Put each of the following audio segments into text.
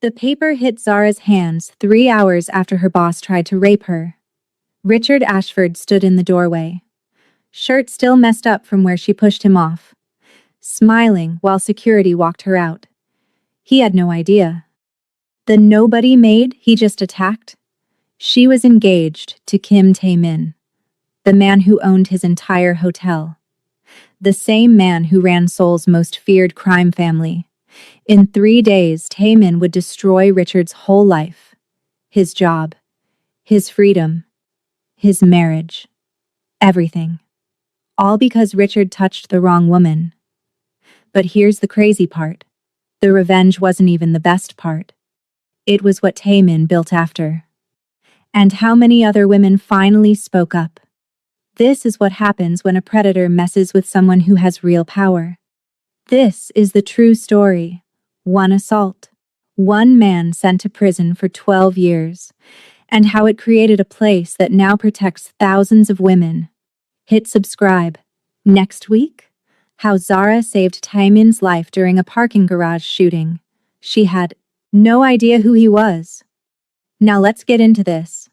The paper hit Zara's hands 3 hours after her boss tried to rape her. Richard Ashford stood in the doorway, shirt still messed up from where she pushed him off, smiling while security walked her out. He had no idea. The nobody maid he just attacked? She was engaged to Kim Tae-min, the man who owned his entire hotel. The same man who ran Seoul's most feared crime family. In 3 days, Tae-min would destroy Richard's whole life. His job, his freedom, his marriage, everything. All because Richard touched the wrong woman. But here's the crazy part. The revenge wasn't even the best part. It was what Tae-min built after. And how many other women finally spoke up. This is what happens when a predator messes with someone who has real power. This is the true story. One assault. One man sent to prison for 12 years. And how it created a place that now protects thousands of women. Hit subscribe. Next week, how Zara saved Tae-min's life during a parking garage shooting. She had no idea who he was. Now let's get into this.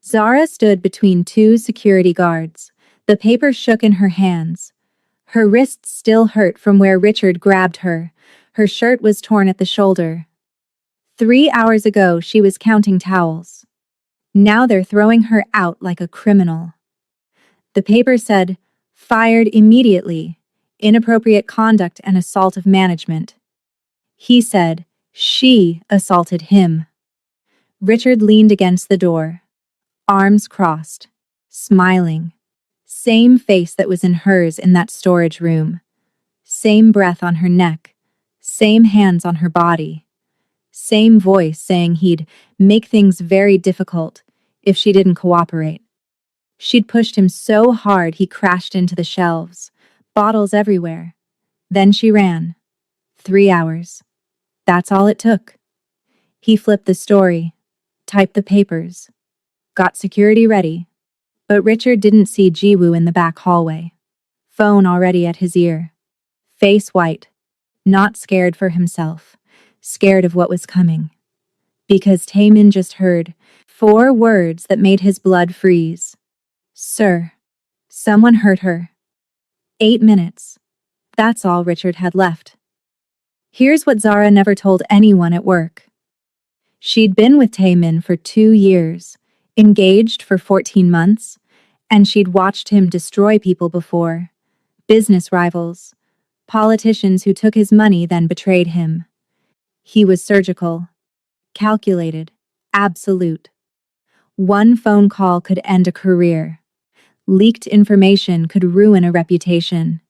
Zara stood between 2 security guards. The paper shook in her hands. Her wrists still hurt from where Richard grabbed her. Her shirt was torn at the shoulder. 3 hours ago, she was counting towels. Now they're throwing her out like a criminal. The paper said, fired immediately, inappropriate conduct and assault of management. He said, she assaulted him. Richard leaned against the door, arms crossed, smiling. Same face that was in hers in that storage room. Same breath on her neck. Same hands on her body. Same voice saying he'd make things very difficult if she didn't cooperate. She'd pushed him so hard he crashed into the shelves, bottles everywhere. Then she ran. 3 hours. That's all it took. He flipped the story, typed the papers, got security ready. But Richard didn't see Ji-woo in the back hallway. Phone already at his ear. Face white. Not scared for himself. Scared of what was coming. Because Tae-min just heard 4 words that made his blood freeze. Sir. Someone hurt her. 8 minutes. That's all Richard had left. Here's what Zara never told anyone at work. She'd been with Tae-min for 2 years. Engaged for 14 months, and she'd watched him destroy people before. Business rivals, politicians who took his money then betrayed him. He was surgical, calculated, absolute. One phone call could end a career. Leaked information could ruin a reputation.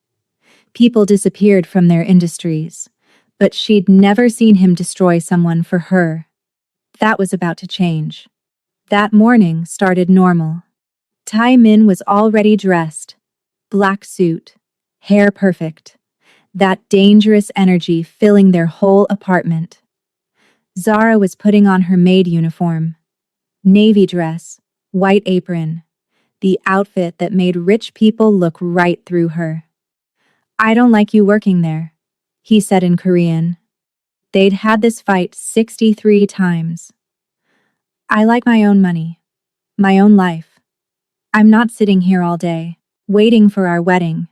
People disappeared from their industries, but she'd never seen him destroy someone for her. That was about to change. That morning started normal. Tae-min was already dressed. Black suit. Hair perfect. That dangerous energy filling their whole apartment. Zara was putting on her maid uniform. Navy dress. White apron. The outfit that made rich people look right through her. I don't like you working there, he said in Korean. They'd had this fight 63 times. I like my own money, my own life. I'm not sitting here all day, waiting for our wedding.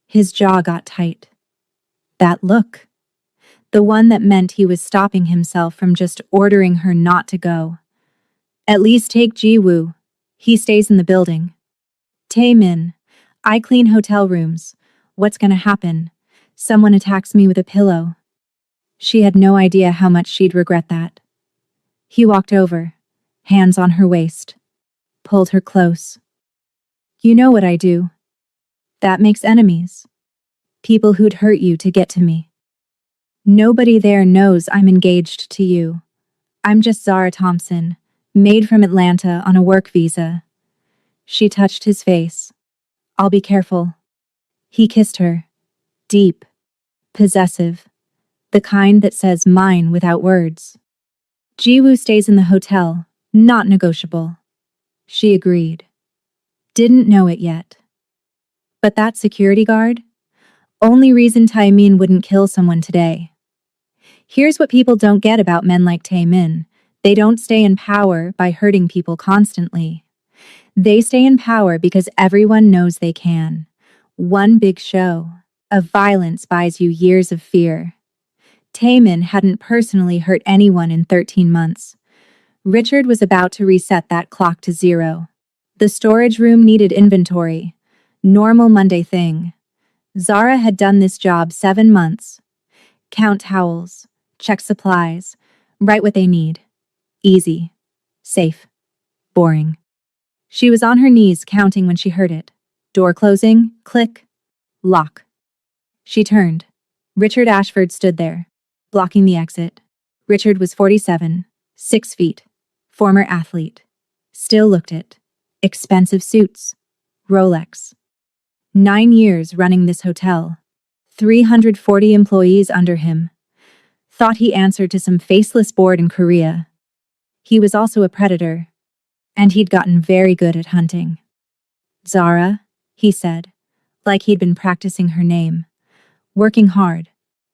His jaw got tight. That look. The one that meant he was stopping himself from just ordering her not to go. At least take Ji-woo. He stays in the building. Tae-min, I clean hotel rooms. What's gonna happen? Someone attacks me with a pillow. She had no idea how much she'd regret that. He walked over, hands on her waist, pulled her close. You know what I do. That makes enemies. People who'd hurt you to get to me. Nobody there knows I'm engaged to you. I'm just Zara Thompson, maid from Atlanta on a work visa. She touched his face. I'll be careful. He kissed her. Deep. Possessive. The kind that says mine without words. Ji-woo stays in the hotel, not negotiable. She agreed. Didn't know it yet. But that security guard? Only reason Tae-min wouldn't kill someone today. Here's what people don't get about men like Taemin. They don't stay in power by hurting people constantly. They stay in power because everyone knows they can. One big show of violence buys you years of fear. Taemin hadn't personally hurt anyone in 13 months. Richard was about to reset that clock to zero. The storage room needed inventory. Normal Monday thing. Zara had done this job 7 months. Count towels, check supplies, write what they need. Easy. Safe. Boring. She was on her knees counting when she heard it. Door closing, click, lock. She turned. Richard Ashford stood there, blocking the exit. Richard was 47, 6 feet, former athlete. Still looked it. Expensive suits. Rolex. 9 years running this hotel. 340 employees under him. Thought he answered to some faceless board in Korea. He was also a predator, and he'd gotten very good at hunting. Zara, he said, like he'd been practicing her name. Working hard.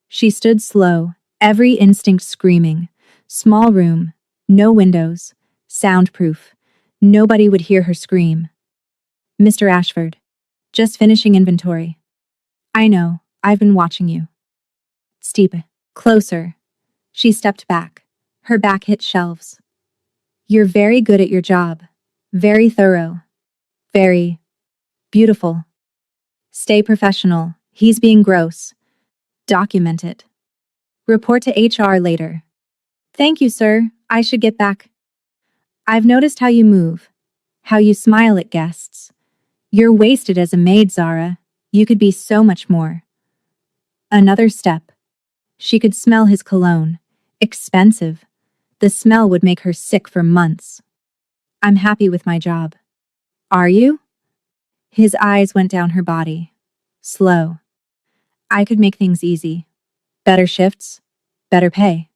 She stood slow, every instinct screaming. Small room, no windows, soundproof. Nobody would hear her scream. Mr. Ashford. Just finishing inventory. I know, I've been watching you. Stipe. Closer. She stepped back. Her back hit shelves. You're very good at your job. Very thorough. Very beautiful. Stay professional. He's being gross. Document it. Report to HR later. Thank you, sir. I should get back. I've noticed how you move. How you smile at guests. You're wasted as a maid, Zara. You could be so much more. Another step. She could smell his cologne. Expensive. The smell would make her sick for months. I'm happy with my job. Are you? His eyes went down her body. Slow. I could make things easy. Better shifts. Better pay.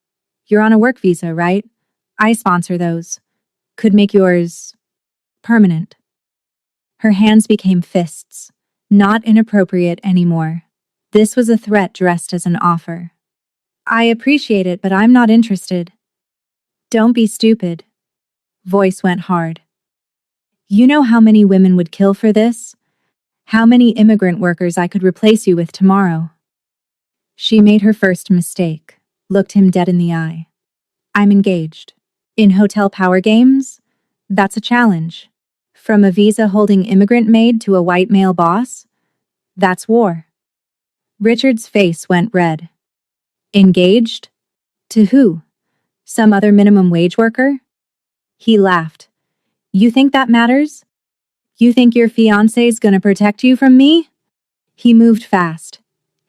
You're on a work visa, right? I sponsor those. Could make yours permanent. Her hands became fists. Not inappropriate anymore. This was a threat dressed as an offer. I appreciate it, but I'm not interested. Don't be stupid. Voice went hard. You know how many women would kill for this? How many immigrant workers I could replace you with tomorrow? She made her first mistake, looked him dead in the eye. I'm engaged. In hotel power games? That's a challenge. From a visa-holding immigrant maid to a white male boss? That's war. Richard's face went red. Engaged? To who? Some other minimum wage worker? He laughed. You think that matters? You think your fiancé's gonna protect you from me? He moved fast.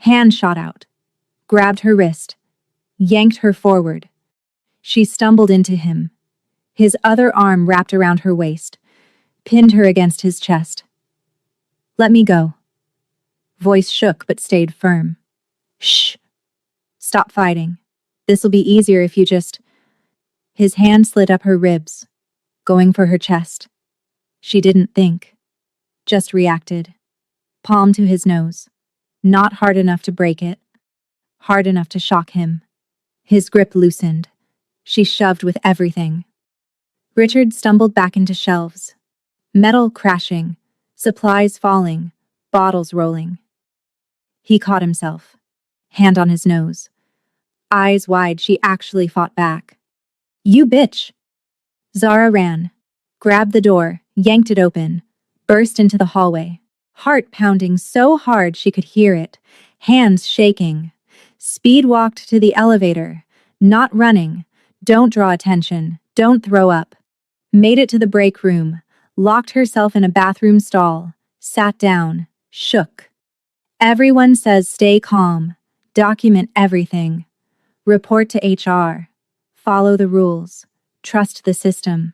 Hand shot out. Grabbed her wrist. Yanked her forward. She stumbled into him. His other arm wrapped around her waist. Pinned her against his chest. Let me go. Voice shook but stayed firm. Shh. Stop fighting. This'll be easier if you just... His hand slid up her ribs, going for her chest. She didn't think. Just reacted. Palm to his nose. Not hard enough to break it. Hard enough to shock him. His grip loosened. She shoved with everything. Richard stumbled back into shelves. Metal crashing. Supplies falling. Bottles rolling. He caught himself. Hand on his nose. Eyes wide, she actually fought back. You bitch! Zara ran. Grabbed the door, yanked it open. Burst into the hallway. Heart pounding so hard she could hear it. Hands shaking. Speed walked to the elevator. Not running. Don't draw attention. Don't throw up. Made it to the break room. Locked herself in a bathroom stall. Sat down. Shook. Everyone says stay calm. Document everything. Report to HR. Follow the rules. Trust the system.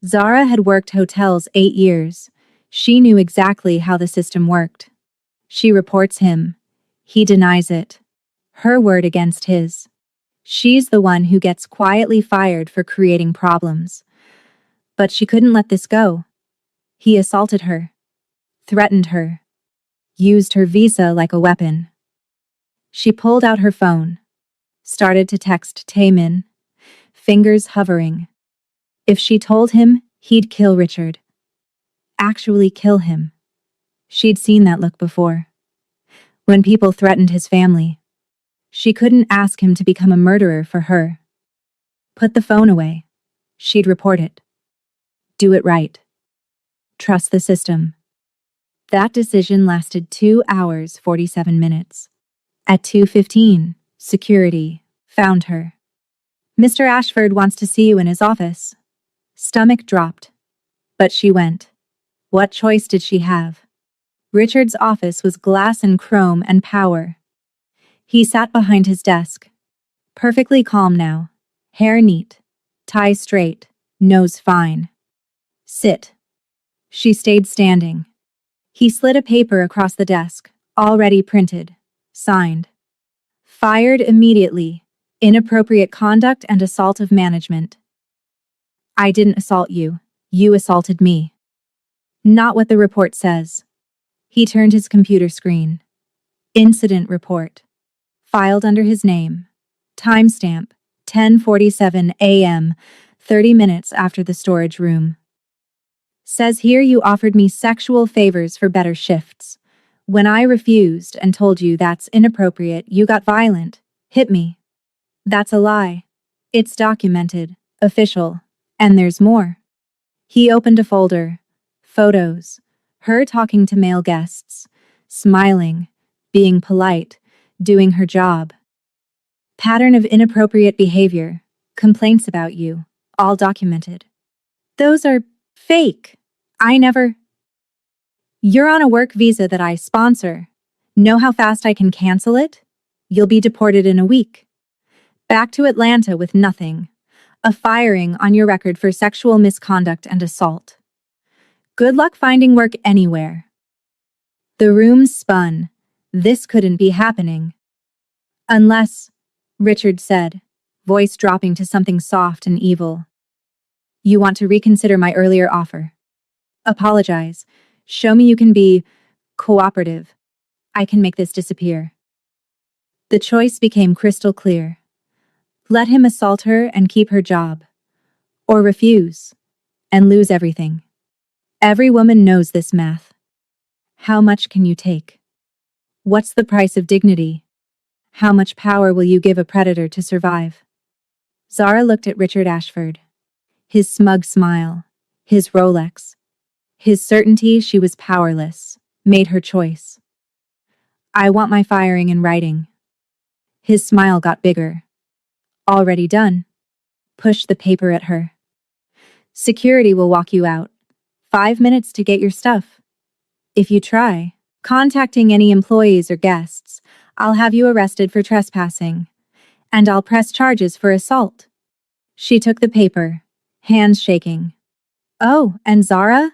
Zara had worked hotels 8 years. She knew exactly how the system worked. She reports him. He denies it. Her word against his. She's the one who gets quietly fired for creating problems. But she couldn't let this go. He assaulted her. Threatened her. Used her visa like a weapon. She pulled out her phone. Started to text Taemin, fingers hovering. If she told him, he'd kill Richard. Actually kill him. She'd seen that look before. When people threatened his family. She couldn't ask him to become a murderer for her. Put the phone away. She'd report it. Do it right. Trust the system. That decision lasted 2 hours 47 minutes. At 2:15, security found her. Mr. Ashford wants to see you in his office. Stomach dropped. But she went. What choice did she have? Richard's office was glass and chrome and power. He sat behind his desk. Perfectly calm now. Hair neat. Tie straight. Nose fine. Sit. She stayed standing. He slid a paper across the desk, already printed. Signed. Fired immediately. Inappropriate conduct and assault of management. I didn't assault you. You assaulted me. Not what the report says. He turned his computer screen. Incident report. Filed under his name. Timestamp, 10:47 a.m., 30 minutes after the storage room. Says here you offered me sexual favors for better shifts. When I refused and told you that's inappropriate, you got violent, hit me. That's a lie. It's documented, official, and there's more. He opened a folder. Photos. Her talking to male guests. Smiling. Being polite. Doing her job. Pattern of inappropriate behavior. Complaints about you. All documented. Those are fake. I never... You're on a work visa that I sponsor. Know how fast I can cancel it? You'll be deported in a week. Back to Atlanta with nothing. A firing on your record for sexual misconduct and assault. Good luck finding work anywhere. The room spun. This couldn't be happening. Unless, Richard said, voice dropping to something soft and evil. You want to reconsider my earlier offer. Apologize. Show me you can be cooperative. I can make this disappear. The choice became crystal clear. Let him assault her and keep her job. Or refuse and lose everything. Every woman knows this math. How much can you take? What's the price of dignity? How much power will you give a predator to survive? Zara looked at Richard Ashford. His smug smile. His Rolex. His certainty she was powerless. Made her choice. I want my firing in writing. His smile got bigger. Already done. Pushed the paper at her. Security will walk you out. 5 minutes to get your stuff. If you try contacting any employees or guests, I'll have you arrested for trespassing. And I'll press charges for assault. She took the paper, hands shaking. Oh, and Zara?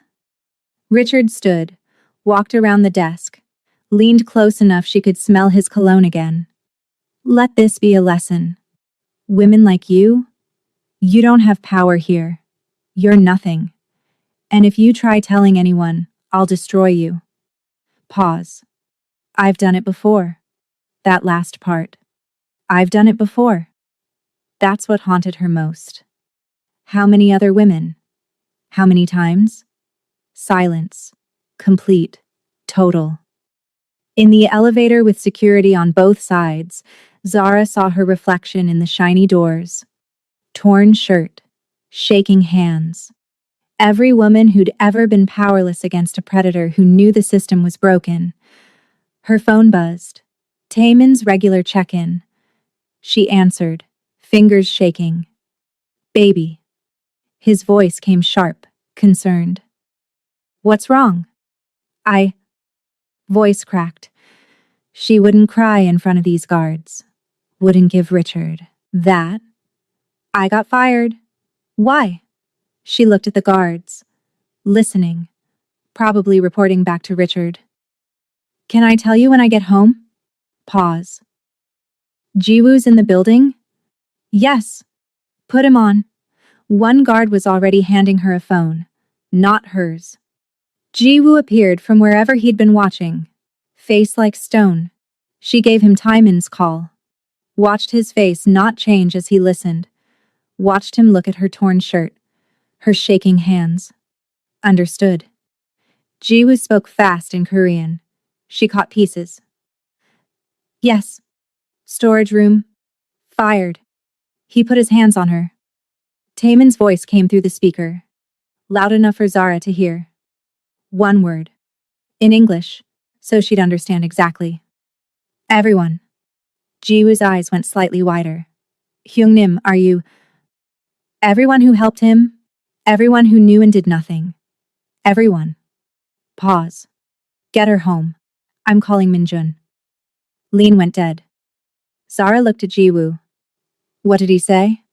Richard stood, walked around the desk, leaned close enough she could smell his cologne again. Let this be a lesson. Women like you don't have power here. You're nothing. And if you try telling anyone, I'll destroy you. Pause. I've done it before. That last part. I've done it before. That's what haunted her most. How many other women? How many times? Silence. Complete. Total. In the elevator with security on both sides, Zara saw her reflection in the shiny doors. Torn shirt. Shaking hands. Every woman who'd ever been powerless against a predator who knew the system was broken. Her phone buzzed. Taemin's regular check-in. She answered, fingers shaking. Baby. His voice came sharp, concerned. What's wrong? Voice cracked. She wouldn't cry in front of these guards. Wouldn't give Richard that. I got fired. Why? She looked at the guards. Listening. Probably reporting back to Richard. Can I tell you when I get home? Pause. Jiwoo's in the building? Yes. Put him on. One guard was already handing her a phone. Not hers. Jiwoo appeared from wherever he'd been watching. Face like stone. She gave him Taemin's call. Watched his face not change as he listened. Watched him look at her torn shirt, her shaking hands. Understood. Jiwoo spoke fast in Korean. She caught pieces. Yes. Storage room. Fired. He put his hands on her. Taemin's voice came through the speaker, loud enough for Zara to hear. One word. In English, so she'd understand exactly. Everyone. Jiwoo's eyes went slightly wider. Hyungnim, are you... Everyone who helped him? Everyone who knew and did nothing? Everyone. Pause. Get her home. I'm calling Minjun. Lean went dead. Zara looked at Jiwoo. What did he say?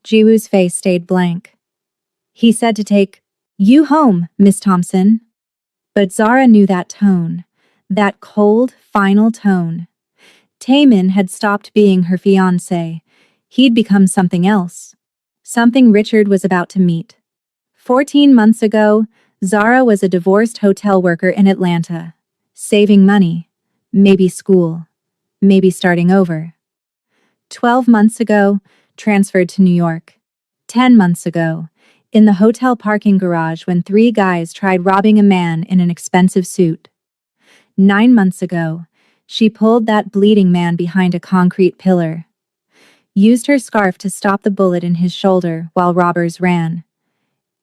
Jiwoo's face stayed blank. He said to take you home, Miss Thompson. But Zara knew that tone. That cold, final tone. Taemin had stopped being her fiancé. He'd become something else. Something Richard was about to meet. 14 months ago, Zara was a divorced hotel worker in Atlanta. Saving money. Maybe school. Maybe starting over. 12 months ago, transferred to New York. 10 months ago, in the hotel parking garage when 3 guys tried robbing a man in an expensive suit. 9 months ago, she pulled that bleeding man behind a concrete pillar. Used her scarf to stop the bullet in his shoulder while robbers ran.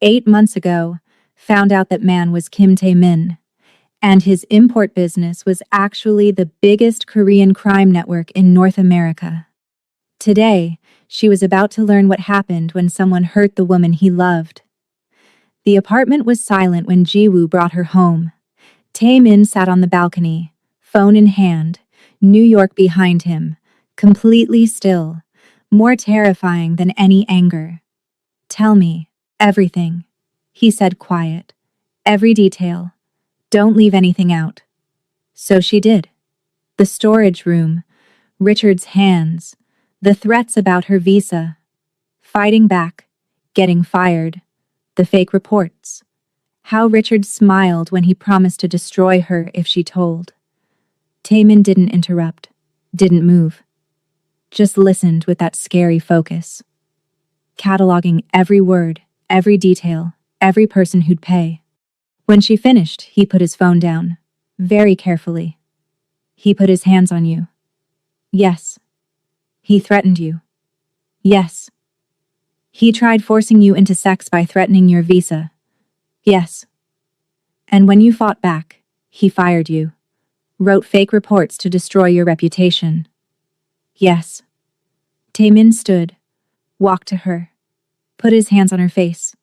8 months ago, found out that man was Kim Tae-min, and his import business was actually the biggest Korean crime network in North America. Today, she was about to learn what happened when someone hurt the woman he loved. The apartment was silent when Jiwoo brought her home. Tae-min sat on the balcony, phone in hand, New York behind him, completely still, more terrifying than any anger. Tell me, everything, he said quiet. Every detail. Don't leave anything out. So she did. The storage room, Richard's hands, the threats about her visa, fighting back, getting fired, the fake reports. How Richard smiled when he promised to destroy her if she told. Taemin didn't interrupt, didn't move. Just listened with that scary focus. Cataloging every word, every detail, every person who'd pay. When she finished, he put his phone down, very carefully. He put his hands on you. Yes. He threatened you. Yes. He tried forcing you into sex by threatening your visa. Yes. And when you fought back, he fired you. Wrote fake reports to destroy your reputation. Yes. Taemin stood, walked to her, put his hands on her face.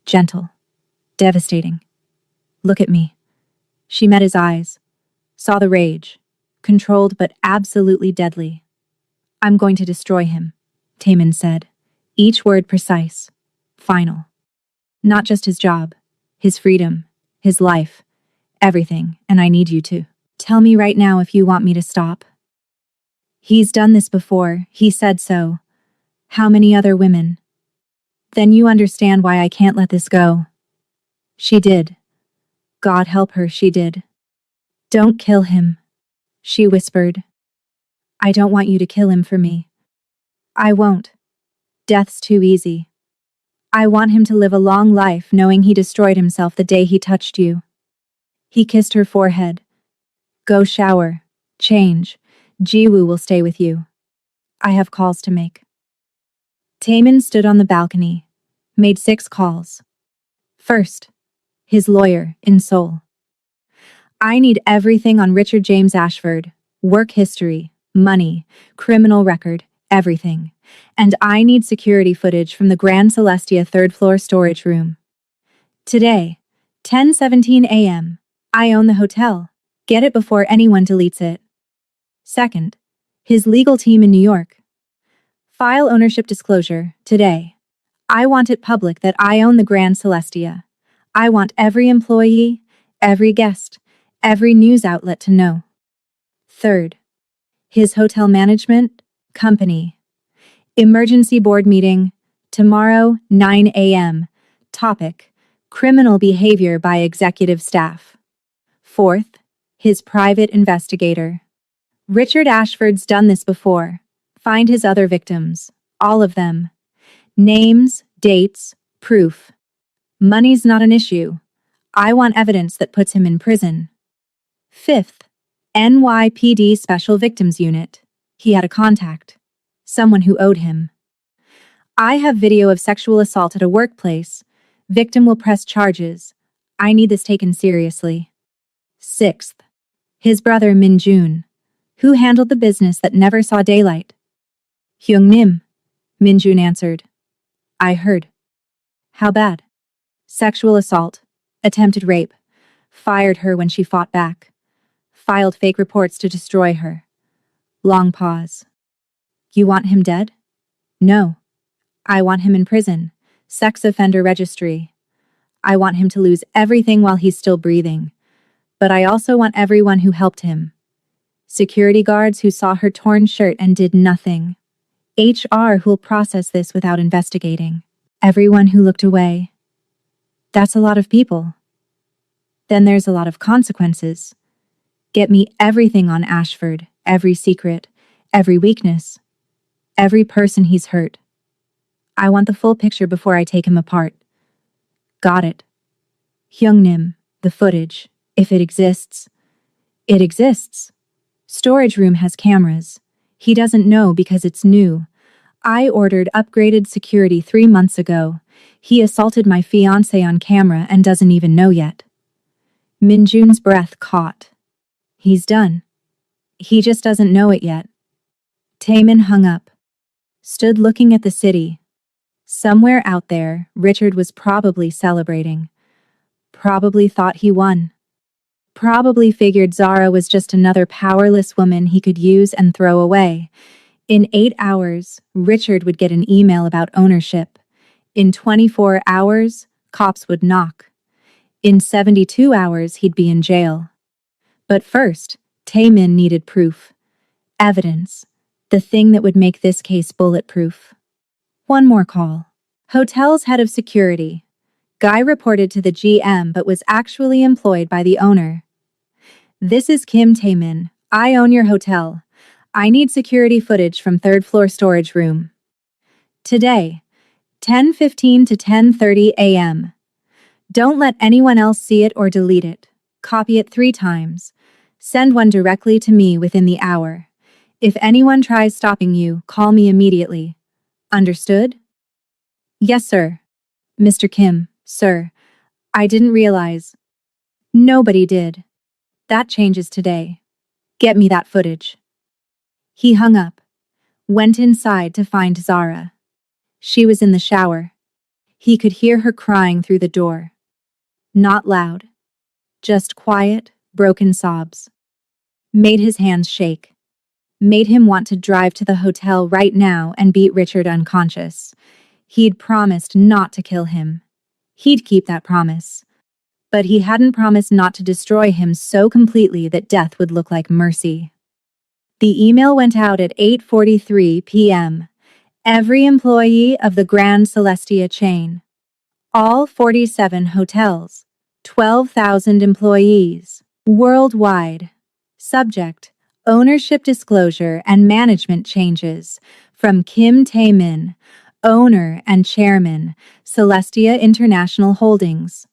Gentle. Devastating. Look at me. She met his eyes, saw the rage, controlled but absolutely deadly. I'm going to destroy him, Taemin said, each word precise, final. Not just his job, his freedom, his life, everything, and I need you to. Tell me right now if you want me to stop. He's done this before, he said so. How many other women? Then you understand why I can't let this go. She did. God help her, she did. Don't kill him, she whispered. I don't want you to kill him for me. I won't. Death's too easy. I want him to live a long life knowing he destroyed himself the day he touched you. He kissed her forehead. Go shower, change. Jiwoo will stay with you. I have calls to make. Taemin stood on the balcony, made 6 calls. First, his lawyer in Seoul. I need everything on Richard James Ashford, work history, money, criminal record, everything. And I need security footage from the Grand Celestia 3rd floor storage room. Today, 10:17 a.m. I own the hotel. Get it before anyone deletes it. Second, his legal team in New York. File ownership disclosure, today. I want it public that I own the Grand Celestia. I want every employee, every guest, every news outlet to know. Third, his hotel management, company. Emergency board meeting, tomorrow, 9 a.m. Topic, criminal behavior by executive staff. Fourth, his private investigator. Richard Ashford's done this before. Find his other victims. All of them. Names, dates, proof. Money's not an issue. I want evidence that puts him in prison. Fifth, NYPD Special Victims Unit. He had a contact. Someone who owed him. I have video of sexual assault at a workplace. Victim will press charges. I need this taken seriously. Sixth, his brother Min Jun. Who handled the business that never saw daylight? Hyung Nim. Min Jun answered. I heard. How bad? Sexual assault. Attempted rape. Fired her when she fought back. Filed fake reports to destroy her. Long pause. You want him dead? No. I want him in prison. Sex offender registry. I want him to lose everything while he's still breathing. But I also want everyone who helped him. Security guards who saw her torn shirt and did nothing. HR who'll process this without investigating. Everyone who looked away. That's a lot of people. Then there's a lot of consequences. Get me everything on Ashford, every secret, every weakness, every person he's hurt. I want the full picture before I take him apart. Got it. Hyung Nim, the footage, if it exists. It exists. Storage room has cameras. He doesn't know because it's new. I ordered upgraded security 3 months ago. He assaulted my fiancé on camera and doesn't even know yet. Min Jun's breath caught. He's done. He just doesn't know it yet. Taemin hung up. Stood looking at the city. Somewhere out there, Richard was probably celebrating. Probably thought he won. Probably figured Zara was just another powerless woman he could use and throw away. In 8 hours, Richard would get an email about ownership. In 24 hours, cops would knock. In 72 hours, he'd be in jail. But first, Taemin needed proof. Evidence. The thing that would make this case bulletproof. One more call. Hotel's head of security. Guy reported to the GM but was actually employed by the owner. This is Kim Taemin. I own your hotel. I need security footage from third floor storage room. Today, 10:15 to 10:30 a.m. Don't let anyone else see it or delete it. Copy it 3 times. Send one directly to me within the hour. If anyone tries stopping you, call me immediately. Understood? Yes, sir. Mr. Kim, sir. I didn't realize. Nobody did. That changes today. Get me that footage. He hung up. Went inside to find Zara. She was in the shower. He could hear her crying through the door. Not loud. Just quiet, broken sobs. Made his hands shake. Made him want to drive to the hotel right now and beat Richard unconscious. He'd promised not to kill him. He'd keep that promise. But he hadn't promised not to destroy him so completely that death would look like mercy. The email went out at 8:43 p.m. Every employee of the Grand Celestia chain. All 47 hotels. 12,000 employees. Worldwide. Subject: ownership disclosure and management changes. From Kim Taemin, owner and chairman, Celestia International Holdings.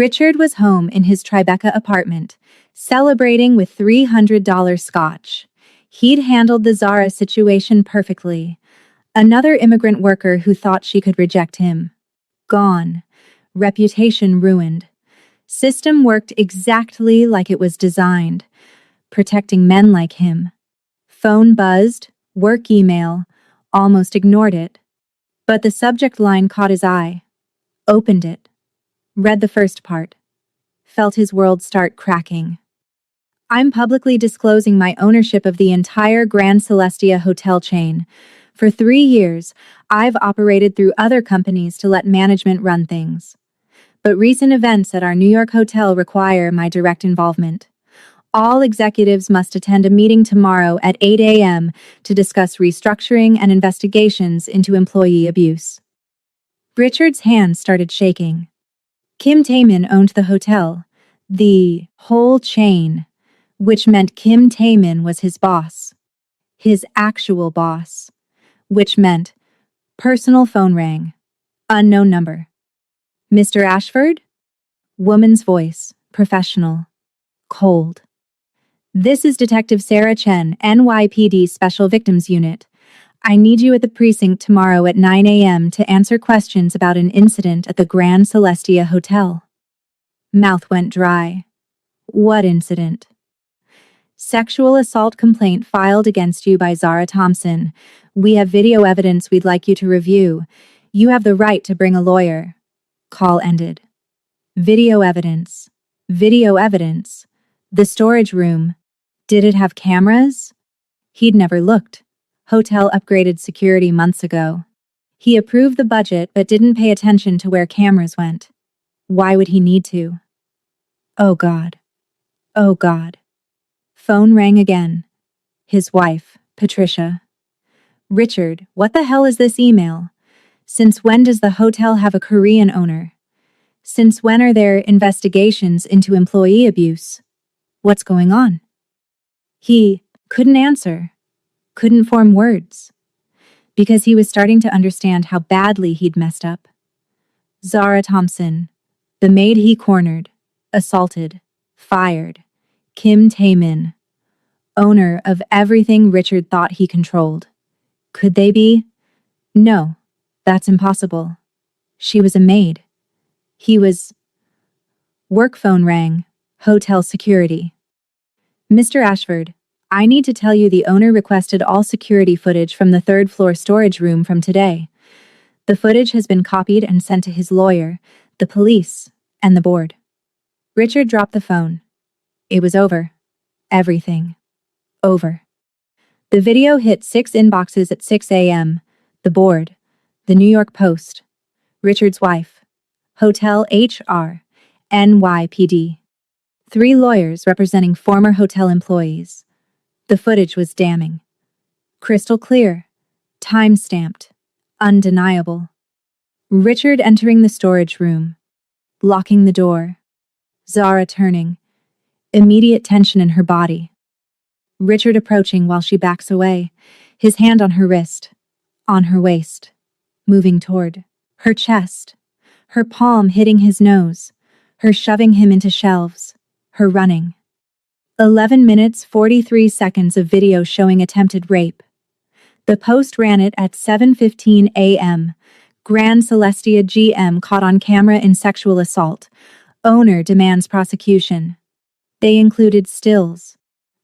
Richard was home in his Tribeca apartment, celebrating with $300 scotch. He'd handled the Zara situation perfectly. Another immigrant worker who thought she could reject him. Gone. Reputation ruined. System worked exactly like it was designed, protecting men like him. Phone buzzed, work email, almost ignored it. But the subject line caught his eye. Opened it. Read the first part. Felt his world start cracking. I'm publicly disclosing my ownership of the entire Grand Celestia hotel chain. For 3 years, I've operated through other companies to let management run things. But recent events at our New York hotel require my direct involvement. All executives must attend a meeting tomorrow at 8 a.m. to discuss restructuring and investigations into employee abuse. Richard's hands started shaking. Kim Taemin owned the hotel, the whole chain, which meant Kim Taemin was his boss. His actual boss. which meant personal phone rang. Unknown number. Mr. Ashford? Woman's voice, professional, cold. This is Detective Sarah Chen, NYPD Special Victims Unit. I need you at the precinct tomorrow at 9 a.m. to answer questions about an incident at the Grand Celestia Hotel. Mouth went dry. What incident? Sexual assault complaint filed against you by Zara Thompson. We have video evidence we'd like you to review. You have the right to bring a lawyer. Call ended. Video evidence. Video evidence. The storage room. Did it have cameras? He'd never looked. Hotel upgraded security months ago. He approved the budget but didn't pay attention to where cameras went. Why would he need to? Oh God. Oh God. Phone rang again. His wife, Patricia. Richard, what the hell is this email? Since when does the hotel have a Korean owner? Since when are there investigations into employee abuse? What's going on? He couldn't answer, couldn't form words, because he was starting to understand how badly he'd messed up. Zara Thompson, the maid he cornered, assaulted, fired. Kim Tae-min, owner of everything Richard thought he controlled. Could they be? No, that's impossible. She was a maid. He was... Work phone rang. Hotel security. Mr. Ashford, I need to tell you the owner requested all security footage from the third-floor storage room from today. The footage has been copied and sent to his lawyer, the police, and the board. Richard dropped the phone. It was over. Everything. Over. The video hit 6 inboxes at 6 a.m. The board. The New York Post. Richard's wife. Hotel HR. NYPD. 3 lawyers representing former hotel employees. The footage was damning. Crystal clear. Time-stamped. Undeniable. Richard entering the storage room. Locking the door. Zara turning. Immediate tension in her body. Richard approaching while she backs away, his hand on her wrist, on her waist, moving toward her chest, her palm hitting his nose, her shoving him into shelves, her running. 11 minutes 43 seconds of video showing attempted rape. The Post ran it at 7:15 a.m. Grand Celestia GM caught on camera in sexual assault. Owner demands prosecution. They included stills.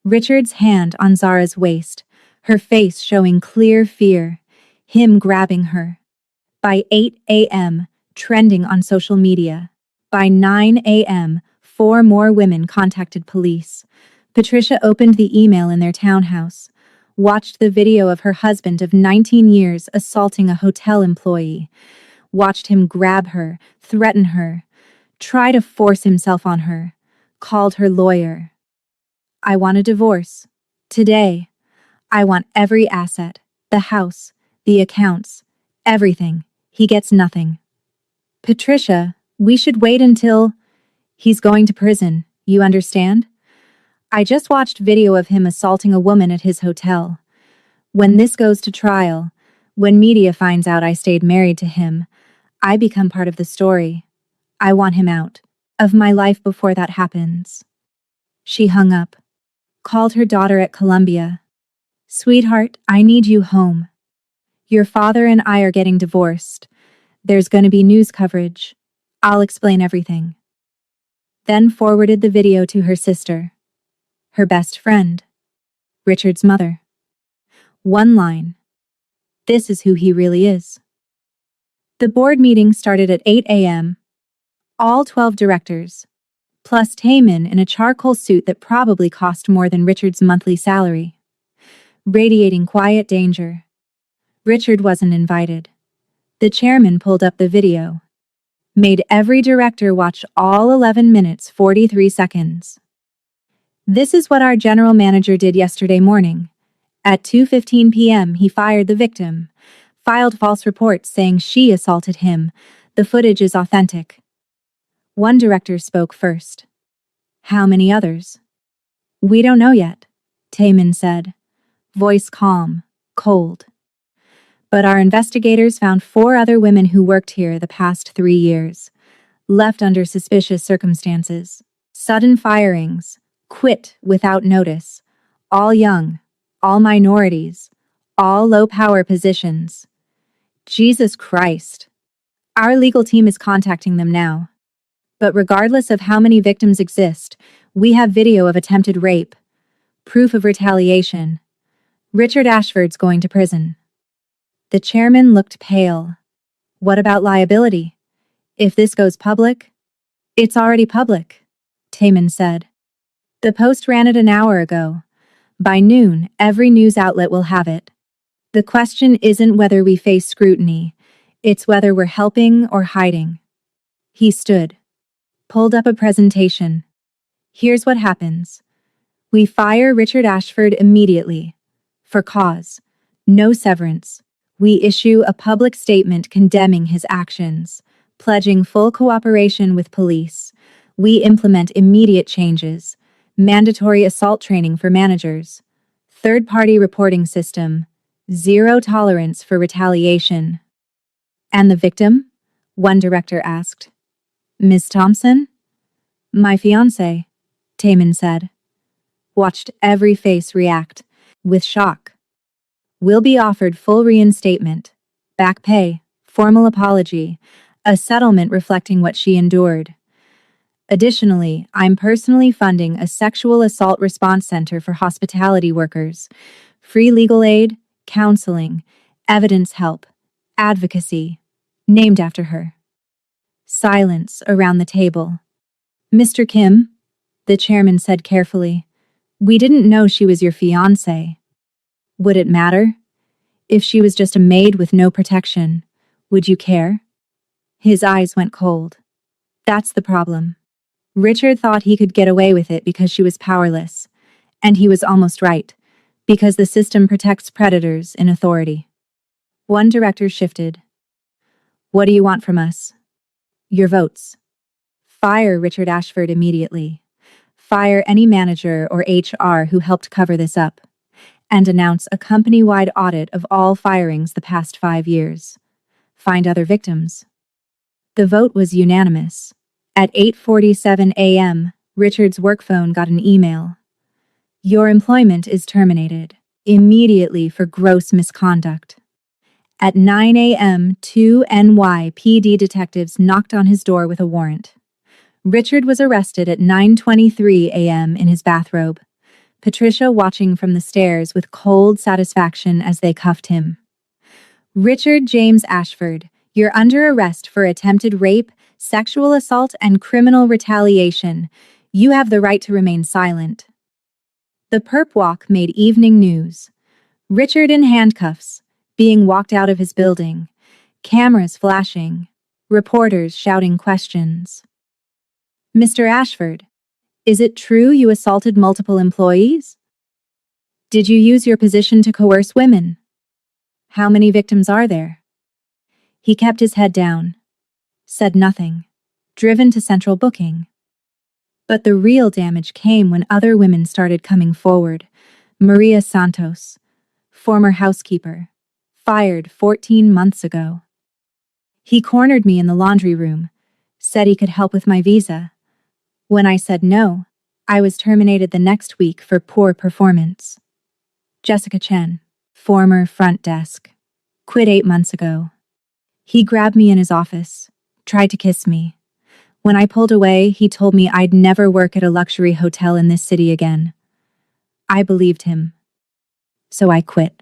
Richard's hand on Zara's waist, her face showing clear fear, him grabbing her. By 8 a.m., trending on social media. By 9 a.m., 4 more women contacted police. Patricia opened the email in their townhouse, watched the video of her husband of 19 years assaulting a hotel employee, watched him grab her, threaten her, try to force himself on her, called her lawyer. I want a divorce. Today. I want every asset, the house, the accounts, everything. He gets nothing. Patricia, we should wait until... He's going to prison, you understand? I just watched video of him assaulting a woman at his hotel. When this goes to trial, when media finds out I stayed married to him, I become part of the story. I want him out of my life before that happens. She hung up. Called her daughter at Columbia. Sweetheart, I need you home. Your father and I are getting divorced. There's going to be news coverage. I'll explain everything. Then forwarded the video to her sister. Her best friend. Richard's mother. One line. This is who he really is. The board meeting started at 8 a.m. All 12 directors. Plus Tae-min in a charcoal suit that probably cost more than Richard's monthly salary. Radiating quiet danger. Richard wasn't invited. The chairman pulled up the video. Made every director watch all 11 minutes 43 seconds. This is what our general manager did yesterday morning. At 2:15 p.m. he fired the victim. Filed false reports saying she assaulted him. The footage is authentic. One director spoke first. How many others? We don't know yet, Tae-min said. Voice calm, cold. But our investigators found 4 other women who worked here the past 3 years, left under suspicious circumstances. Sudden firings, quit without notice, all young, all minorities, all low-power positions. Jesus Christ. Our legal team is contacting them now. But regardless of how many victims exist, we have video of attempted rape, proof of retaliation. Richard Ashford's going to prison. The chairman looked pale. What about liability? If this goes public? It's already public, Taman said. The Post ran it an hour ago. By noon, every news outlet will have it. The question isn't whether we face scrutiny, it's whether we're helping or hiding. He stood, pulled up a presentation. Here's what happens. We fire Richard Ashford immediately. For cause. No severance. We issue a public statement condemning his actions, pledging full cooperation with police. We implement immediate changes, mandatory assault training for managers, third-party reporting system, zero tolerance for retaliation. And the victim? One director asked. Ms. Thompson? My fiancé, Taman said. Watched every face react, with shock. Will be offered full reinstatement, back pay, formal apology, a settlement reflecting what she endured. Additionally, I'm personally funding a sexual assault response center for hospitality workers, free legal aid, counseling, evidence help, advocacy, named after her. Silence around the table. Mr. Kim, the chairman said carefully, we didn't know she was your fiancé. Would it matter? If she was just a maid with no protection, would you care? His eyes went cold. That's the problem. Richard thought he could get away with it because she was powerless, and he was almost right, because the system protects predators in authority. One director shifted. What do you want from us? Your votes. Fire Richard Ashford immediately. Fire any manager or HR who helped cover this up. And announce a company-wide audit of all firings the past 5 years. Find other victims. The vote was unanimous. At 8:47 a.m., Richard's work phone got an email. Your employment is terminated, immediately for gross misconduct. At 9 a.m., 2 NYPD detectives knocked on his door with a warrant. Richard was arrested at 9:23 a.m. in his bathrobe. Patricia watching from the stairs with cold satisfaction as they cuffed him. Richard James Ashford, you're under arrest for attempted rape, sexual assault, and criminal retaliation. You have the right to remain silent. The perp walk made evening news. Richard in handcuffs, being walked out of his building, cameras flashing, reporters shouting questions. Mr. Ashford, is it true you assaulted multiple employees? Did you use your position to coerce women? How many victims are there? He kept his head down, said nothing, driven to central booking. But the real damage came when other women started coming forward. Maria Santos, former housekeeper, fired 14 months ago. He cornered me in the laundry room, said he could help with my visa. When I said no, I was terminated the next week for poor performance. Jessica Chen, former front desk, quit 8 months ago. He grabbed me in his office, tried to kiss me. When I pulled away, he told me I'd never work at a luxury hotel in this city again. I believed him. So I quit.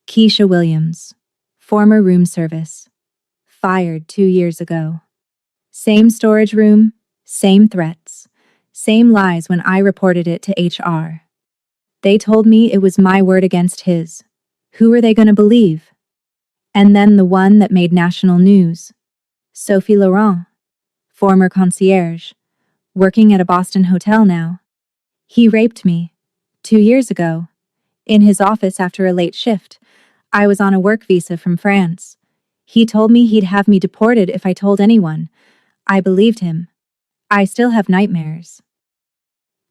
Keisha Williams, former room service, fired 2 years ago. Same storage room, same threats, same lies when I reported it to HR. They told me it was my word against his. Who were they going to believe? And then the one that made national news. Sophie Laurent, former concierge, working at a Boston hotel now. He raped me, 2 years ago, in his office after a late shift. I was on a work visa from France. He told me he'd have me deported if I told anyone. I believed him. I still have nightmares.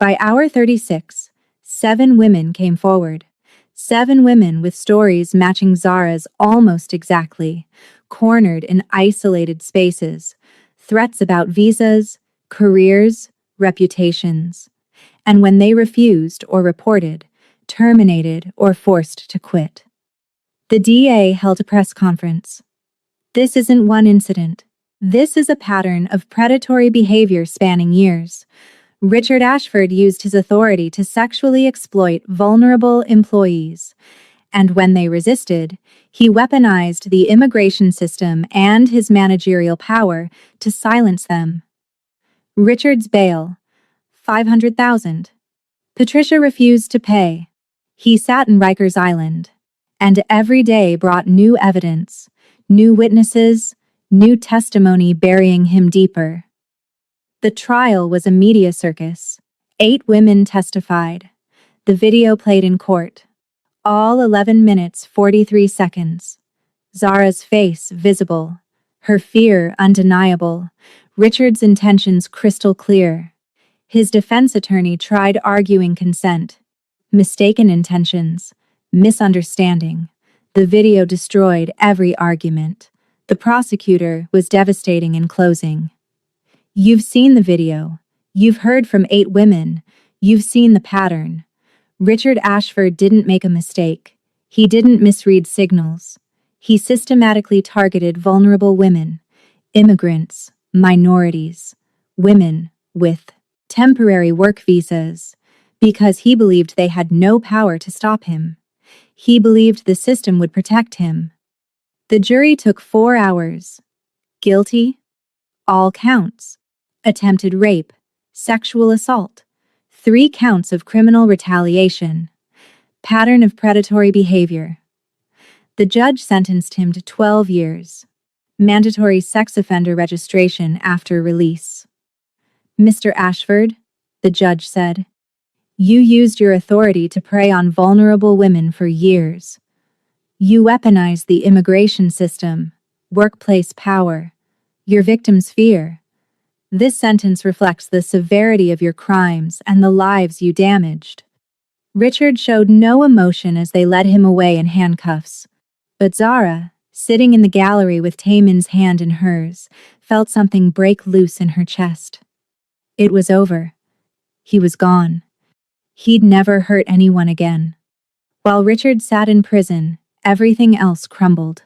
By hour 36, 7 women came forward. 7 women with stories matching Zara's almost exactly, cornered in isolated spaces, threats about visas, careers, reputations. And when they refused or reported, terminated or forced to quit. The DA held a press conference. This isn't one incident. This is a pattern of predatory behavior spanning years. Richard Ashford used his authority to sexually exploit vulnerable employees, and when they resisted, he weaponized the immigration system and his managerial power to silence them. Richard's bail, $500,000. Patricia refused to pay. He sat in Rikers Island, and every day brought new evidence, new witnesses, new testimony burying him deeper. The trial was a media circus. 8 women testified. The video played in court. All 11 minutes 43 seconds. Zara's face visible, her fear undeniable, Richard's intentions crystal clear. His defense attorney tried arguing consent. Mistaken intentions, misunderstanding. The video destroyed every argument. The prosecutor was devastating in closing. You've seen the video. You've heard from 8 women. You've seen the pattern. Richard Ashford didn't make a mistake. He didn't misread signals. He systematically targeted vulnerable women, immigrants, minorities, women with temporary work visas, because he believed they had no power to stop him. He believed the system would protect him. The jury took 4 hours. Guilty? All counts. Attempted rape, sexual assault, 3 counts of criminal retaliation, pattern of predatory behavior. The judge sentenced him to 12 years. Mandatory sex offender registration after release. Mr. Ashford, the judge said, you used your authority to prey on vulnerable women for years. You weaponized the immigration system, workplace power, your victims' fear. This sentence reflects the severity of your crimes and the lives you damaged. Richard showed no emotion as they led him away in handcuffs. But Zara, sitting in the gallery with Taemin's hand in hers, felt something break loose in her chest. It was over. He was gone. He'd never hurt anyone again. While Richard sat in prison, everything else crumbled.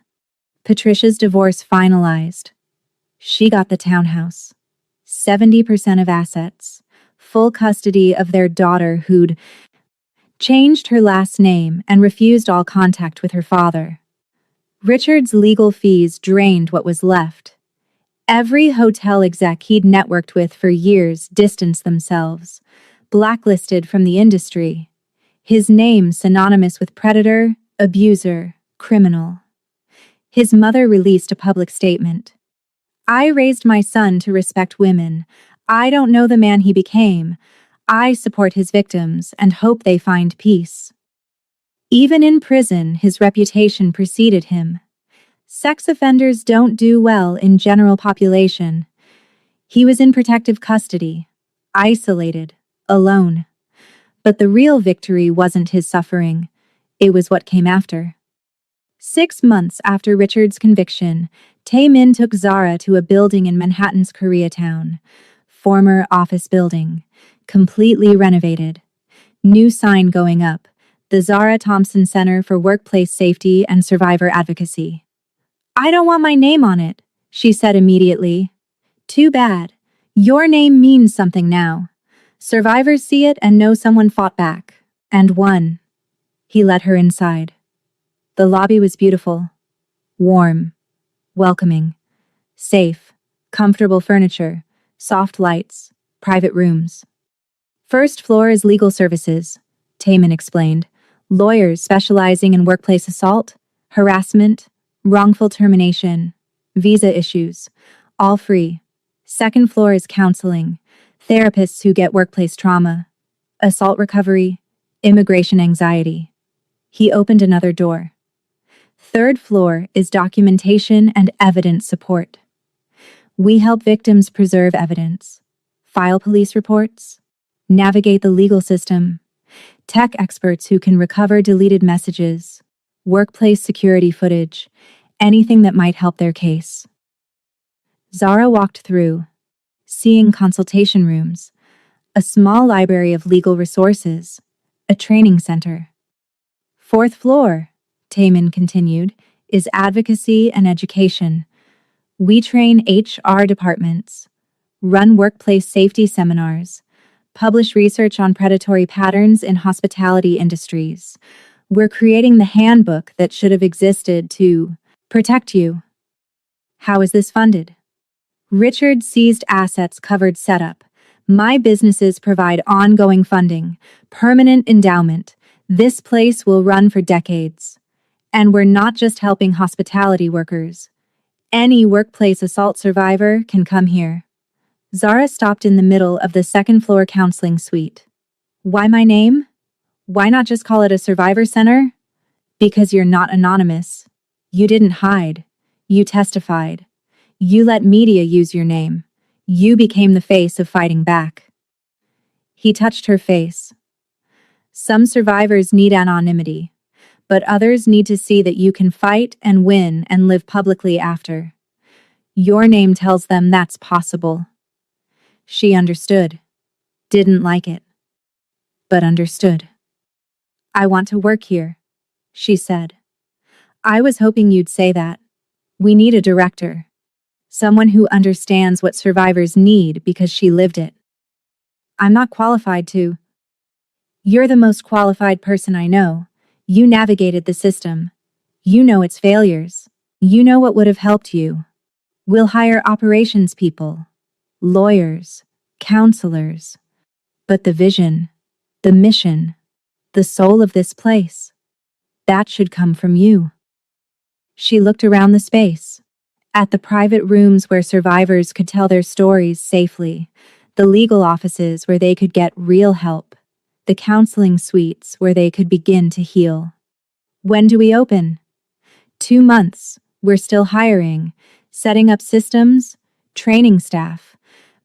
Patricia's divorce finalized. She got the townhouse. 70% of assets, full custody of their daughter who'd changed her last name and refused all contact with her father. Richard's legal fees drained what was left. Every hotel exec he'd networked with for years distanced themselves, blacklisted from the industry. His name synonymous with predator, abuser, criminal. His mother released a public statement. I raised my son to respect women. I don't know the man he became. I support his victims and hope they find peace. Even in prison, his reputation preceded him. Sex offenders don't do well in general population. He was in protective custody, isolated, alone. But the real victory wasn't his suffering. It was what came after. 6 months after Richard's conviction, Taemin took Zara to a building in Manhattan's Koreatown. Former office building. Completely renovated. New sign going up. The Zara Thompson Center for Workplace Safety and Survivor Advocacy. I don't want my name on it, she said immediately. Too bad. Your name means something now. Survivors see it and know someone fought back. And won. He led her inside. The lobby was beautiful. Warm. Welcoming. Safe. Comfortable furniture. Soft lights. Private rooms. First floor is legal services, Taemin explained. Lawyers specializing in workplace assault, harassment, wrongful termination, visa issues. All free. Second floor is counseling. Therapists who get workplace trauma, assault recovery, immigration anxiety. He opened another door. Third floor is documentation and evidence support. We help victims preserve evidence, file police reports, navigate the legal system. Tech experts who can recover deleted messages, workplace security footage, anything that might help their case. Zara walked through, seeing consultation rooms, a small library of legal resources, a training center. Fourth floor, Taman continued, is advocacy and education. We train HR departments, run workplace safety seminars, publish research on predatory patterns in hospitality industries. We're creating the handbook that should have existed to protect you. How is this funded? Richard seized assets covered setup. My businesses provide ongoing funding, permanent endowment. This place will run for decades. And we're not just helping hospitality workers. Any workplace assault survivor can come here. Zara stopped in the middle of the second-floor counseling suite. Why my name? Why not just call it a survivor center? Because you're not anonymous. You didn't hide. You testified. You let media use your name. You became the face of fighting back. He touched her face. Some survivors need anonymity, but others need to see that you can fight and win and live publicly after. Your name tells them that's possible. She understood. Didn't like it. But understood. I want to work here, she said. I was hoping you'd say that. We need a director. Someone who understands what survivors need because she lived it. I'm not qualified to. You're the most qualified person I know. You navigated the system. You know its failures. You know what would have helped you. We'll hire operations people, lawyers, counselors. But the vision, the mission, the soul of this place, that should come from you. She looked around the space. At the private rooms where survivors could tell their stories safely, the legal offices where they could get real help, the counseling suites where they could begin to heal. When do we open? 2 months. We're still hiring, setting up systems, training staff,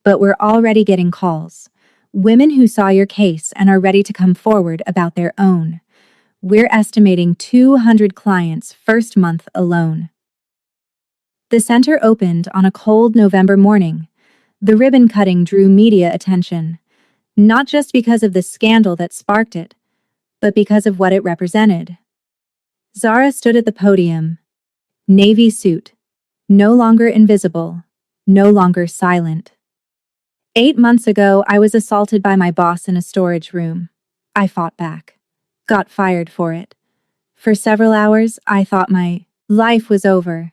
but we're already getting calls. Women who saw your case and are ready to come forward about their own. We're estimating 200 clients first month alone. The center opened on a cold November morning. The ribbon cutting drew media attention, not just because of the scandal that sparked it, but because of what it represented. Zara stood at the podium, navy suit, no longer invisible, no longer silent. 8 months ago, I was assaulted by my boss in a storage room. I fought back, got fired for it. For several hours, I thought my life was over.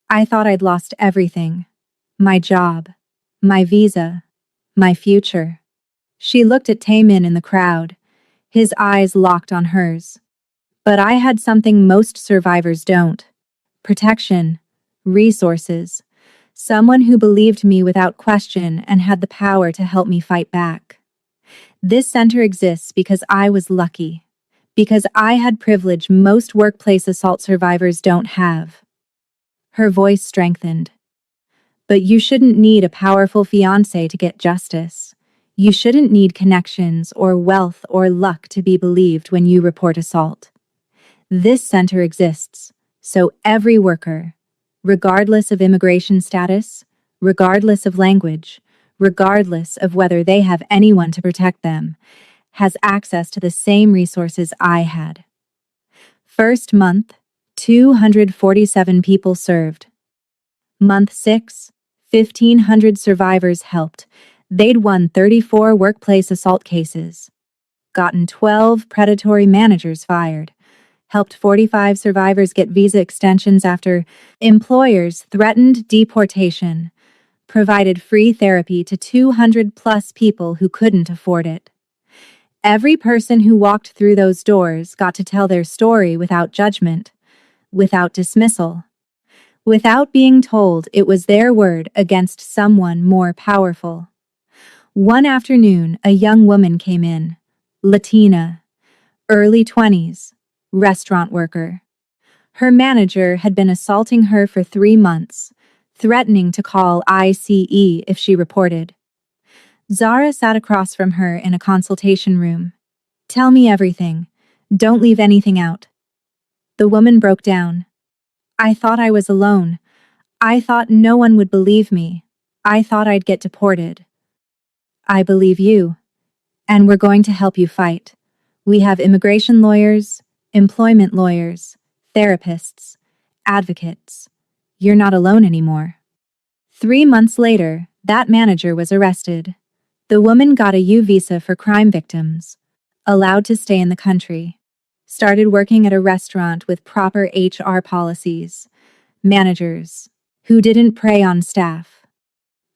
I thought I'd lost everything. My job, my visa, my future. She looked at Taman in the crowd, his eyes locked on hers. But I had something most survivors don't. Protection, resources, someone who believed me without question and had the power to help me fight back. This center exists because I was lucky, because I had privilege most workplace assault survivors don't have. Her voice strengthened. But you shouldn't need a powerful fiancé to get justice. You shouldn't need connections or wealth or luck to be believed when you report assault. This center exists, so every worker, regardless of immigration status, regardless of language, regardless of whether they have anyone to protect them, has access to the same resources I had. First month, 247 people served. Month 6, 1,500 survivors helped. They'd won 34 workplace assault cases, gotten 12 predatory managers fired, helped 45 survivors get visa extensions after employers threatened deportation, provided free therapy to 200+ people who couldn't afford it. Every person who walked through those doors got to tell their story without judgment, without dismissal, without being told it was their word against someone more powerful. One afternoon, a young woman came in, Latina, early 20s, restaurant worker. Her manager had been assaulting her for 3 months, threatening to call ICE if she reported. Zara sat across from her in a consultation room. Tell me everything. Don't leave anything out. The woman broke down. I thought I was alone. I thought no one would believe me. I thought I'd get deported. I believe you. And we're going to help you fight. We have immigration lawyers, employment lawyers, therapists, advocates. You're not alone anymore. 3 months later, that manager was arrested. The woman got a U visa for crime victims, allowed to stay in the country, started working at a restaurant with proper HR policies, managers who didn't prey on staff.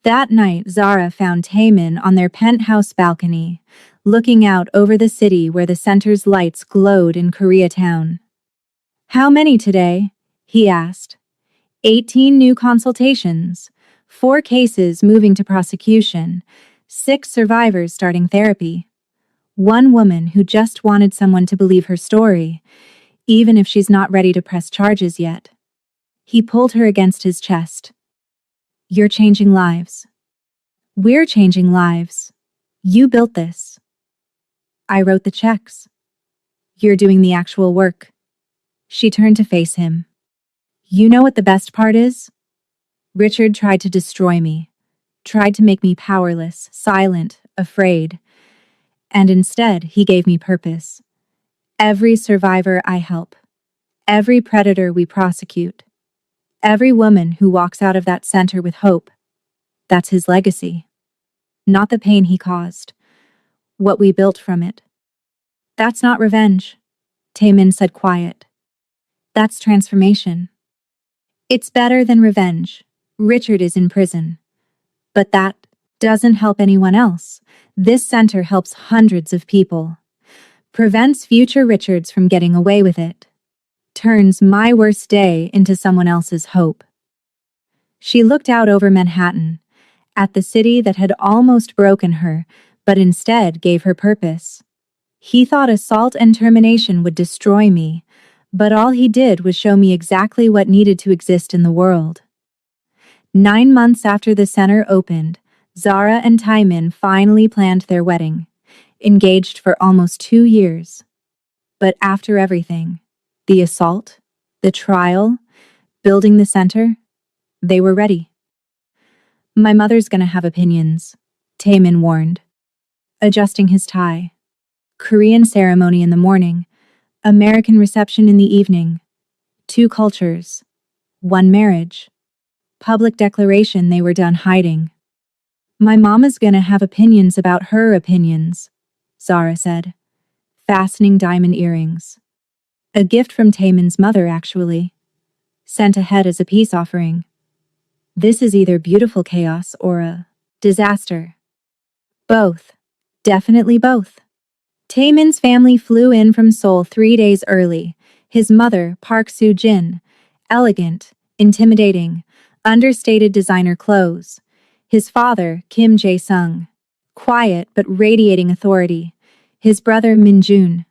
That night, Zara found Taemin on their penthouse balcony, looking out over the city where the center's lights glowed in Koreatown. How many today? He asked. 18 new consultations, 4 cases moving to prosecution, 6 survivors starting therapy. 1 woman who just wanted someone to believe her story, even if she's not ready to press charges yet. He pulled her against his chest. You're changing lives. We're changing lives. You built this. I wrote the checks. You're doing the actual work. She turned to face him. You know what the best part is? Richard tried to destroy me, tried to make me powerless, silent, afraid. And instead, he gave me purpose. Every survivor I help, every predator we prosecute, every woman who walks out of that center with hope. That's his legacy. Not the pain he caused, what we built from it. That's not revenge, Taemin said quiet. That's transformation. It's better than revenge. Richard is in prison. But that doesn't help anyone else. This center helps hundreds of people. Prevents future Richards from getting away with it. Turns my worst day into someone else's hope. She looked out over Manhattan, at the city that had almost broken her, but instead gave her purpose. He thought assault and termination would destroy me, but all he did was show me exactly what needed to exist in the world. 9 months after the center opened, Zara and Taemin finally planned their wedding, engaged for almost 2 years. But after everything, the assault, the trial, building the center, they were ready. My mother's gonna have opinions, Taemin warned. Adjusting his tie. Korean ceremony in the morning, American reception in the evening. 2 cultures. 1 marriage. Public declaration they were done hiding. My mama's gonna have opinions about her opinions, Zara said, fastening diamond earrings. A gift from Taemin's mother, actually. Sent ahead as a peace offering. This is either beautiful chaos or a disaster. Both. Definitely both. Taemin's family flew in from Seoul 3 days early. His mother, Park Soo-jin, elegant, intimidating, understated designer clothes. His father, Kim Jae-sung, quiet but radiating authority. His brother, Min-jun,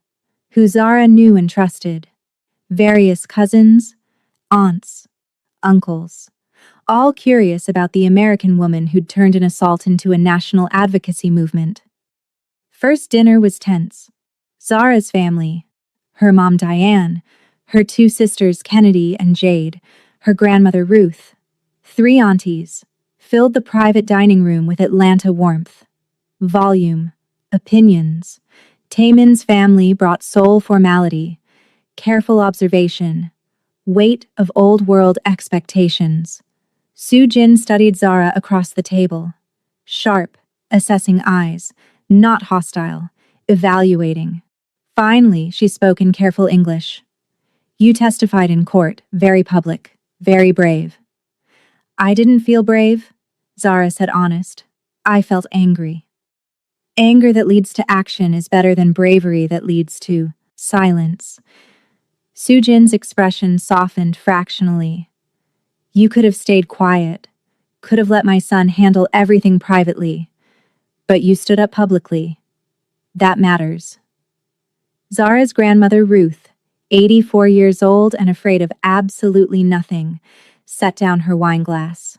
who Zara knew and trusted. Various cousins, aunts, uncles, all curious about the American woman who'd turned an assault into a national advocacy movement. First dinner was tense. Zara's family, her mom Diane, her 2 sisters Kennedy and Jade, her grandmother Ruth, 3 aunties, filled the private dining room with Atlanta warmth, volume, opinions. Taemin's family brought Seoul formality, careful observation, weight of old-world expectations. Soo-jin studied Zara across the table, sharp, assessing eyes, not hostile, evaluating. Finally, she spoke in careful English. You testified in court, very public, very brave. I didn't feel brave, Zara said honest. I felt angry. Anger that leads to action is better than bravery that leads to silence. Soo-jin's expression softened fractionally. You could have stayed quiet, could have let my son handle everything privately, but you stood up publicly. That matters. Zara's grandmother Ruth, 84 years old and afraid of absolutely nothing, set down her wine glass.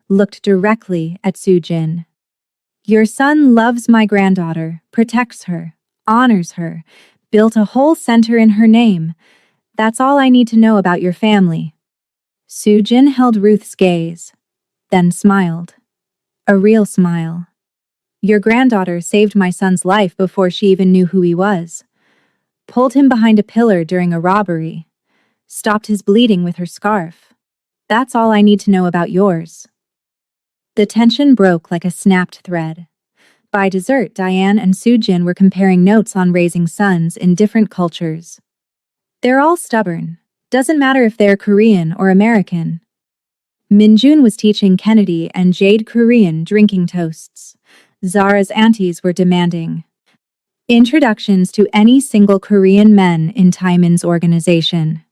Looked directly at Soo-jin. Your son loves my granddaughter, protects her, honors her, built a whole center in her name. That's all I need to know about your family. Sujin held Ruth's gaze, then smiled. A real smile. Your granddaughter saved my son's life before she even knew who he was. Pulled him behind a pillar during a robbery. Stopped his bleeding with her scarf. That's all I need to know about yours. The tension broke like a snapped thread. By dessert, Diane and Sujin were comparing notes on raising sons in different cultures. They're all stubborn. Doesn't matter if they're Korean or American. Minjun was teaching Kennedy and Jade Korean drinking toasts. Zara's aunties were demanding introductions to any single Korean men in Taemin's organization.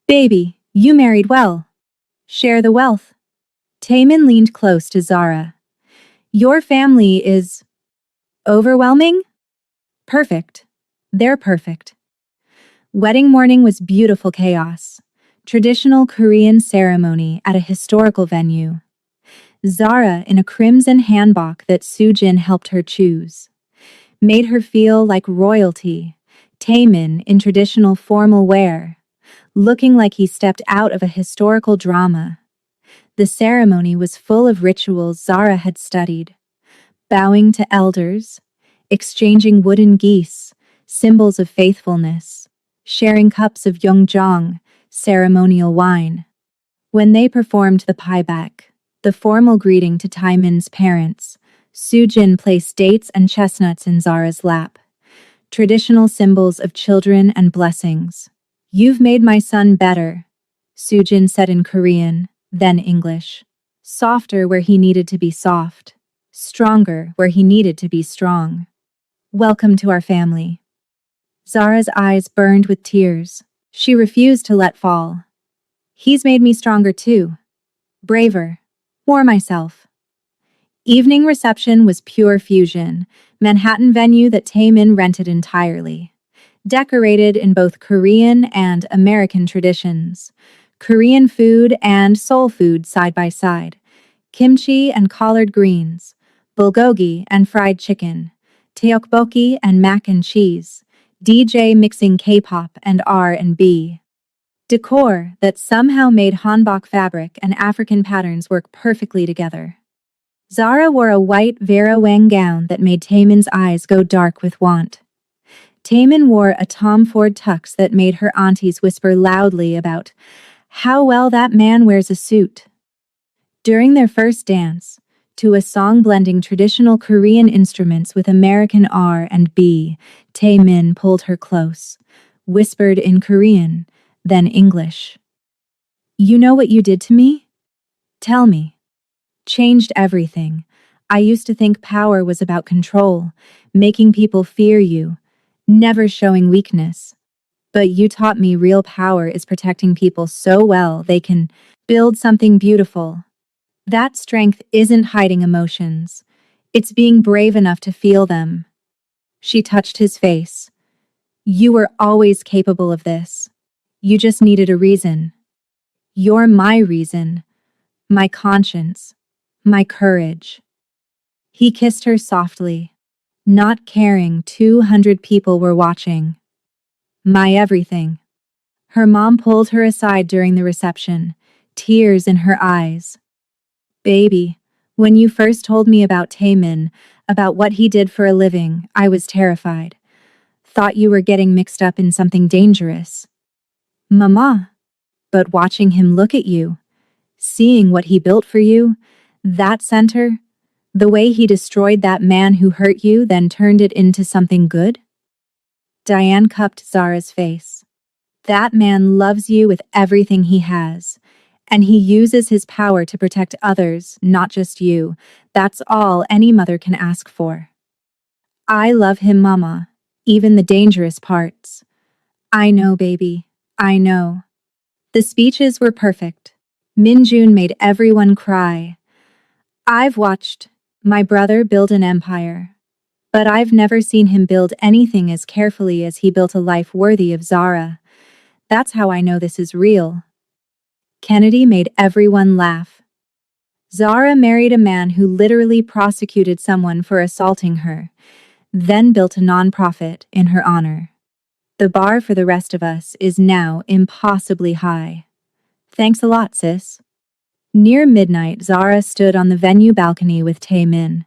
Baby, you married well. Share the wealth. Taemin leaned close to Zara. Your family is overwhelming? Perfect. They're perfect. Wedding morning was beautiful chaos. Traditional Korean ceremony at a historical venue. Zara in a crimson hanbok that Sujin helped her choose. Made her feel like royalty. Taemin in traditional formal wear, looking like he stepped out of a historical drama. The ceremony was full of rituals Zara had studied. Bowing to elders, exchanging wooden geese, symbols of faithfulness, sharing cups of yeongjang, ceremonial wine. When they performed the pieback, the formal greeting to Taemin's parents, Sujin placed dates and chestnuts in Zara's lap. Traditional symbols of children and blessings. You've made my son better, Sujin said in Korean, then English. Softer where he needed to be soft. Stronger where he needed to be strong. Welcome to our family. Zara's eyes burned with tears. She refused to let fall. He's made me stronger too. Braver. More myself. Evening reception was pure fusion, Manhattan venue that Taemin rented entirely. Decorated in both Korean and American traditions. Korean food and soul food side by side. Kimchi and collard greens. Bulgogi and fried chicken. Tteokbokki and mac and cheese. DJ mixing K-pop and R&B. Decor that somehow made hanbok fabric and African patterns work perfectly together. Zara wore a white Vera Wang gown that made Taemin's eyes go dark with want. Taemin wore a Tom Ford tux that made her aunties whisper loudly about how well that man wears a suit. During their first dance, to a song blending traditional Korean instruments with American R&B, Taemin pulled her close, whispered in Korean, then English. You know what you did to me? Tell me. Changed everything. I used to think power was about control, making people fear you, never showing weakness. But you taught me real power is protecting people so well they can build something beautiful. That strength isn't hiding emotions. It's being brave enough to feel them. She touched his face. You were always capable of this. You just needed a reason. You're my reason. My conscience. My courage. He kissed her softly, not caring 200 people were watching. My everything. Her mom pulled her aside during the reception, tears in her eyes. Baby, when you first told me about Taemin, about what he did for a living, I was terrified. Thought you were getting mixed up in something dangerous. Mama. But watching him look at you, seeing what he built for you, that center, the way he destroyed that man who hurt you, then turned it into something good? Diane cupped Zara's face. That man loves you with everything he has. And he uses his power to protect others, not just you. That's all any mother can ask for. I love him, Mama, even the dangerous parts. I know, baby. I know. The speeches were perfect. Minjun made everyone cry. I've watched my brother build an empire, but I've never seen him build anything as carefully as he built a life worthy of Zara. That's how I know this is real. Kennedy made everyone laugh. Zara married a man who literally prosecuted someone for assaulting her. then built a nonprofit in her honor. The bar for the rest of us is now impossibly high. Thanks a lot, sis. Near midnight, Zara stood on the venue balcony with Tae-min,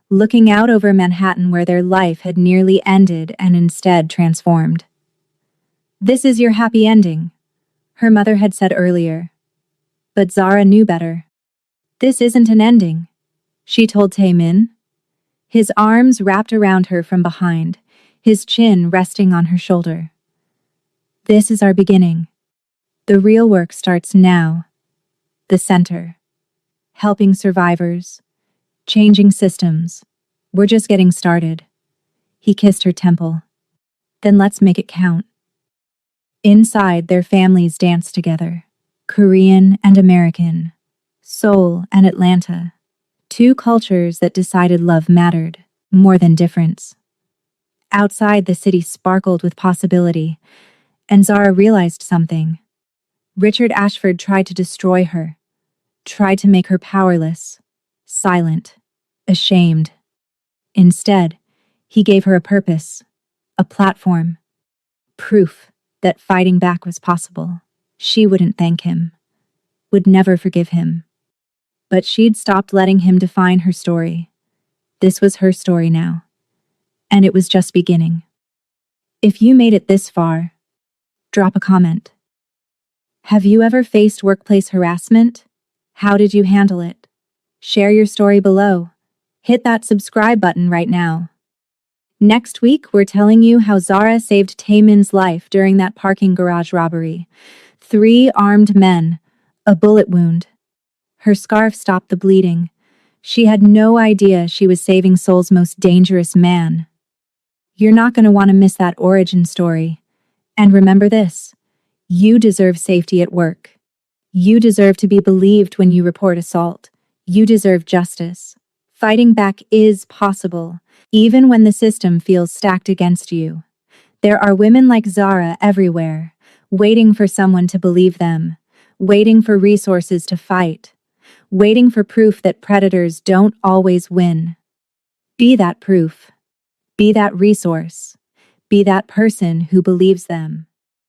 looking out over Manhattan where their life had nearly ended and instead transformed. This is your happy ending, her mother had said earlier. But Zara knew better. This isn't an ending, she told Tae-min. His arms wrapped around her from behind, his chin resting on her shoulder. This is our beginning. The real work starts now. The center. Helping survivors. Changing systems. We're just getting started. He kissed her temple. Then let's make it count. Inside, their families danced together. Korean and American. Seoul and Atlanta. Two cultures that decided love mattered more than difference. Outside, the city sparkled with possibility, and Zara realized something. Richard Ashford tried to destroy her, tried to make her powerless, silent, ashamed. Instead, he gave her a purpose, a platform, proof that fighting back was possible. She wouldn't thank him, would never forgive him. But she'd stopped letting him define her story. This was her story now. And it was just beginning. If you made it this far, drop a comment. Have you ever faced workplace harassment? How did you handle it? Share your story below. Hit that subscribe button right now. Next week, we're telling you how Zara saved Tae-min's life during that parking garage robbery. 3 armed men, a bullet wound. Her scarf stopped the bleeding. She had no idea she was saving Seoul's most dangerous man. You're not going to want to miss that origin story. And remember this, you deserve safety at work. You deserve to be believed when you report assault. You deserve justice. Fighting back is possible, even when the system feels stacked against you. There are women like Zara everywhere, waiting for someone to believe them, waiting for resources to fight, waiting for proof that predators don't always win. Be that proof. Be that resource. Be that person who believes them.